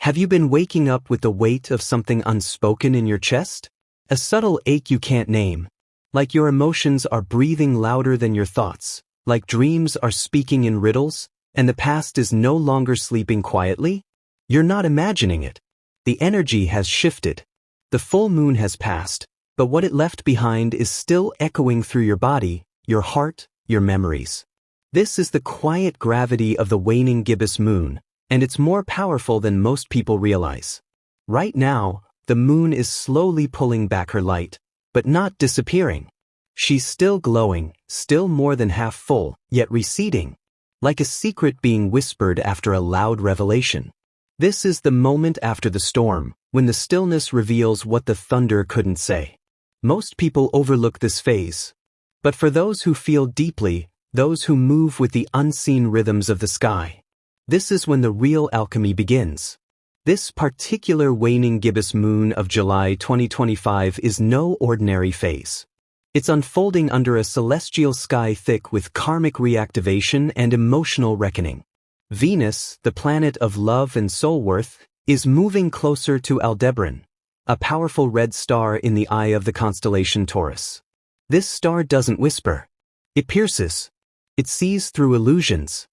Have you been waking up with the weight of something unspoken in your chest? A subtle ache you can't name. Like your emotions are breathing louder than your thoughts. Like dreams are speaking in riddles, and the past is no longer sleeping quietly? You're not imagining it. The energy has shifted. The full moon has passed, but what it left behind is still echoing through your body, your heart, your memories. This is the quiet gravity of the waning gibbous moon, and it's more powerful than most people realize. Right now, the moon is slowly pulling back her light, but not disappearing. She's still glowing, still more than half full, yet receding, like a secret being whispered after a loud revelation. This is the moment after the storm, when the stillness reveals what the thunder couldn't say. Most people overlook this phase. But for those who feel deeply, those who move with the unseen rhythms of the sky, this is when the real alchemy begins. This particular waning gibbous moon of July 2025 is no ordinary phase. It's unfolding under a celestial sky thick with karmic reactivation and emotional reckoning. Venus, the planet of love and soul worth, is moving closer to Aldebaran, a powerful red star in the eye of the constellation Taurus. This star doesn't whisper. It pierces. It sees through illusions.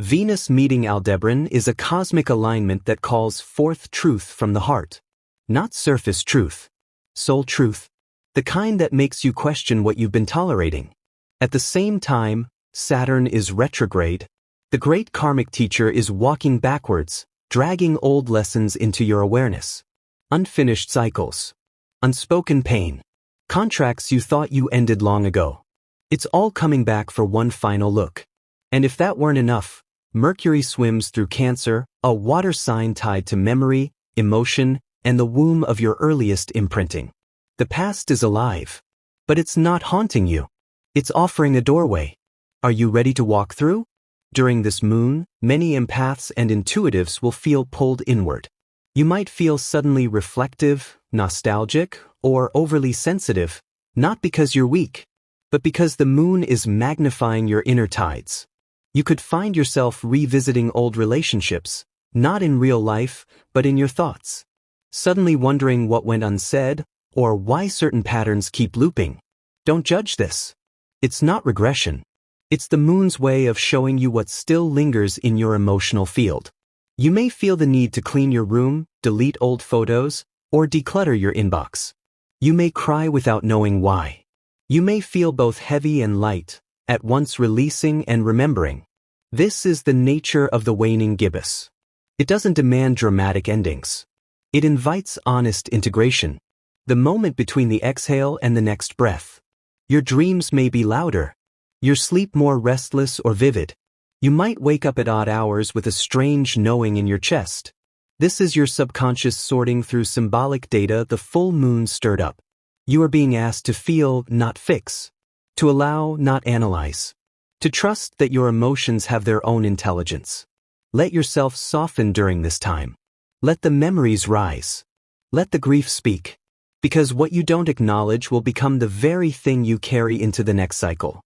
Venus meeting Aldebaran is a cosmic alignment that calls forth truth from the heart. Not surface truth. Soul truth. The kind that makes you question what you've been tolerating. At the same time, Saturn is retrograde. The great karmic teacher is walking backwards, dragging old lessons into your awareness. Unfinished cycles. Unspoken pain. Contracts you thought you ended long ago. It's all coming back for one final look. And if that weren't enough, Mercury swims through Cancer, a water sign tied to memory, emotion, and the womb of your earliest imprinting. The past is alive. But it's not haunting you. It's offering a doorway. Are you ready to walk through? During this moon, many empaths and intuitives will feel pulled inward. You might feel suddenly reflective, nostalgic, or overly sensitive, not because you're weak, but because the moon is magnifying your inner tides. You could find yourself revisiting old relationships, not in real life, but in your thoughts. Suddenly wondering what went unsaid, or why certain patterns keep looping. Don't judge this. It's not regression. It's the moon's way of showing you what still lingers in your emotional field. You may feel the need to clean your room, delete old photos, or declutter your inbox. You may cry without knowing why. You may feel both heavy and light, at once releasing and remembering. This is the nature of the waning gibbous. It doesn't demand dramatic endings. It invites honest integration. The moment between the exhale and the next breath. Your dreams may be louder. Your sleep more restless or vivid. You might wake up at odd hours with a strange knowing in your chest. This is your subconscious sorting through symbolic data the full moon stirred up. You are being asked to feel, not fix. To allow, not analyze. To trust that your emotions have their own intelligence. Let yourself soften during this time. Let the memories rise. Let the grief speak. Because what you don't acknowledge will become the very thing you carry into the next cycle.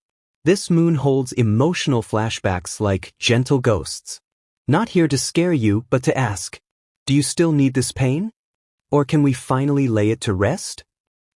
This moon holds emotional flashbacks like gentle ghosts. Not here to scare you, but to ask, do you still need this pain? Or can we finally lay it to rest?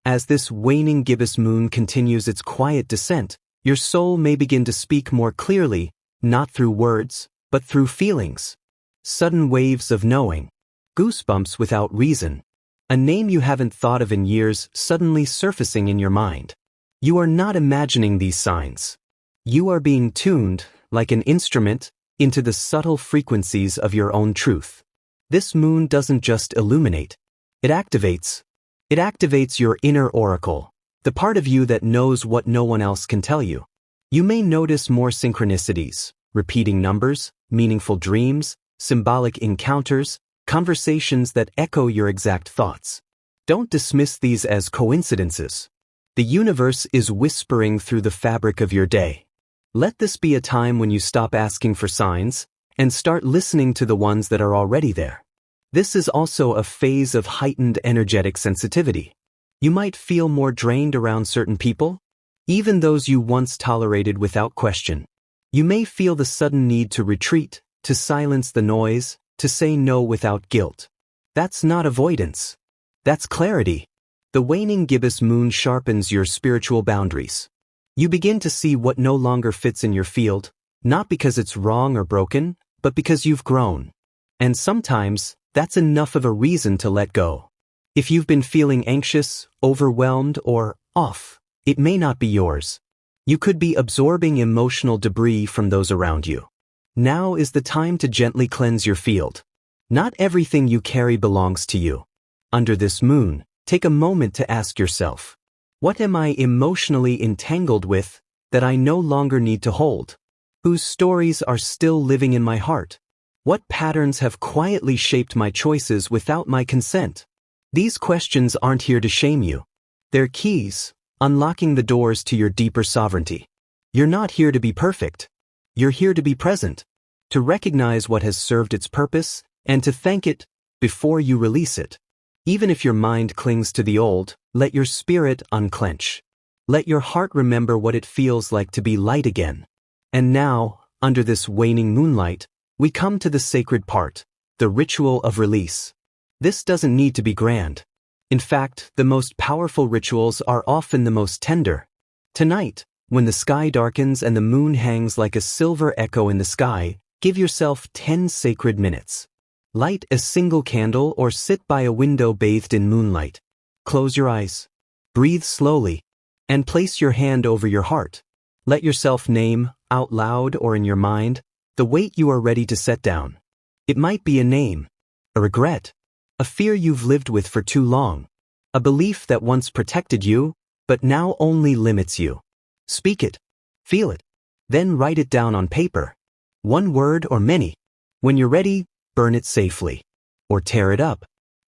As this waning gibbous moon continues its quiet descent, your soul may begin to speak more clearly, not through words, but through feelings. Sudden waves of knowing. Goosebumps without reason. A name you haven't thought of in years suddenly surfacing in your mind. You are not imagining these signs. You are being tuned, like an instrument, into the subtle frequencies of your own truth. This moon doesn't just illuminate. It activates. It activates your inner oracle, the part of you that knows what no one else can tell you. You may notice more synchronicities, repeating numbers, meaningful dreams, symbolic encounters, conversations that echo your exact thoughts. Don't dismiss these as coincidences. The universe is whispering through the fabric of your day. Let this be a time when you stop asking for signs and start listening to the ones that are already there. This is also a phase of heightened energetic sensitivity. You might feel more drained around certain people, even those you once tolerated without question. You may feel the sudden need to retreat, to silence the noise, to say no without guilt. That's not avoidance. That's clarity. The waning gibbous moon sharpens your spiritual boundaries. You begin to see what no longer fits in your field, not because it's wrong or broken, but because you've grown. And sometimes, that's enough of a reason to let go. If you've been feeling anxious, overwhelmed, or off, it may not be yours. You could be absorbing emotional debris from those around you. Now is the time to gently cleanse your field. Not everything you carry belongs to you. Under this moon, take a moment to ask yourself, what am I emotionally entangled with that I no longer need to hold? Whose stories are still living in my heart? What patterns have quietly shaped my choices without my consent? These questions aren't here to shame you. They're keys, unlocking the doors to your deeper sovereignty. You're not here to be perfect. You're here to be present, to recognize what has served its purpose, and to thank it before you release it. Even if your mind clings to the old, let your spirit unclench. Let your heart remember what it feels like to be light again. And now, under this waning moonlight, we come to the sacred part, the ritual of release. This doesn't need to be grand. In fact, the most powerful rituals are often the most tender. Tonight, when the sky darkens and the moon hangs like a silver echo in the sky, give yourself 10 sacred minutes. Light a single candle or sit by a window bathed in moonlight. Close your eyes. Breathe slowly. And place your hand over your heart. Let yourself name, out loud or in your mind, the weight you are ready to set down. It might be a name, a regret, a fear you've lived with for too long, a belief that once protected you, but now only limits you. Speak it. Feel it. Then write it down on paper. One word or many. When you're ready, burn it safely, or tear it up,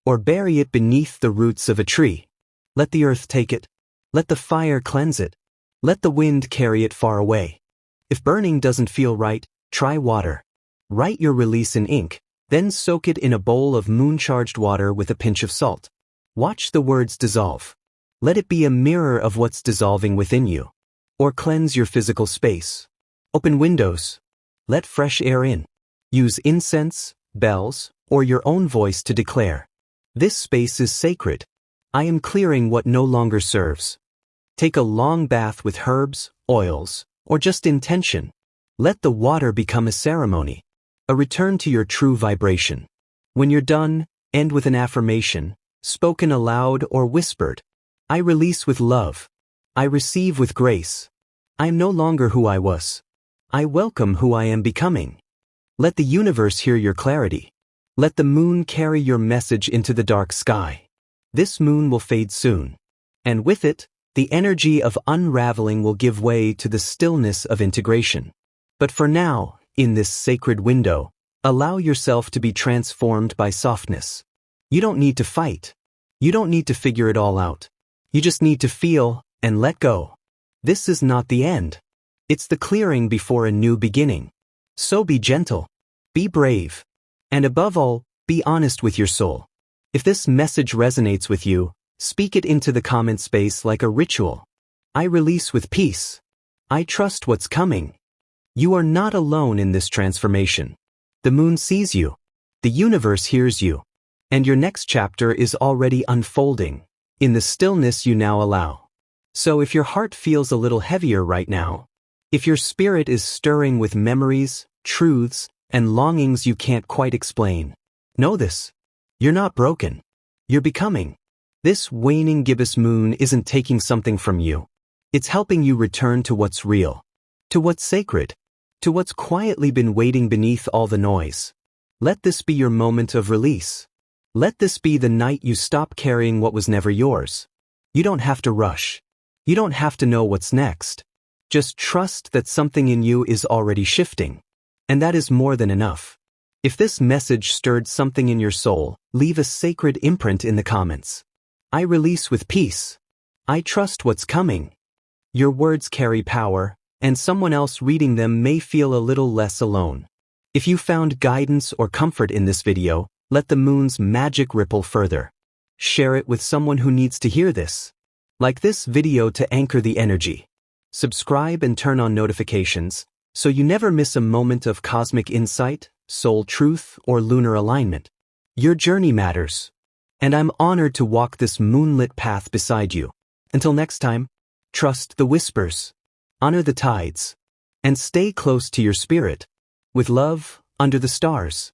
or bury it beneath the roots of a tree. Let the earth take it. Let the fire cleanse it. Let the wind carry it far away. If burning doesn't feel right, try water. Write your release in ink, then soak it in a bowl of moon-charged water with a pinch of salt. Watch the words dissolve. Let it be a mirror of what's dissolving within you. Or cleanse your physical space. Open windows. Let fresh air in. Use incense, bells, or your own voice to declare, this space is sacred. I am clearing what no longer serves. Take a long bath with herbs, oils, or just intention. Let the water become a ceremony, a return to your true vibration. When you're done, end with an affirmation, spoken aloud or whispered. I release with love. I receive with grace. I am no longer who I was. I welcome who I am becoming. Let the universe hear your clarity. Let the moon carry your message into the dark sky. This moon will fade soon. And with it, the energy of unraveling will give way to the stillness of integration. But for now, in this sacred window, allow yourself to be transformed by softness. You don't need to fight. You don't need to figure it all out. You just need to feel and let go. This is not the end. It's the clearing before a new beginning. So be gentle, be brave, and above all, be honest with your soul. If this message resonates with you, speak it into the comment space like a ritual. I release with peace. I trust what's coming. You are not alone in this transformation. The moon sees you. The universe hears you. And your next chapter is already unfolding, in the stillness you now allow. So if your heart feels a little heavier right now, if your spirit is stirring with memories, truths, and longings you can't quite explain, know this. You're not broken. You're becoming. This waning gibbous moon isn't taking something from you. It's helping you return to what's real, to what's sacred, to what's quietly been waiting beneath all the noise. Let this be your moment of release. Let this be the night you stop carrying what was never yours. You don't have to rush. You don't have to know what's next. Just trust that something in you is already shifting. And that is more than enough. If this message stirred something in your soul, leave a sacred imprint in the comments. I release with peace. I trust what's coming. Your words carry power, and someone else reading them may feel a little less alone. If you found guidance or comfort in this video, let the moon's magic ripple further. Share it with someone who needs to hear this. Like this video to anchor the energy. Subscribe and turn on notifications, so you never miss a moment of cosmic insight, soul truth, or lunar alignment. Your journey matters. And I'm honored to walk this moonlit path beside you. Until next time, trust the whispers, honor the tides, and stay close to your spirit. With love, under the stars.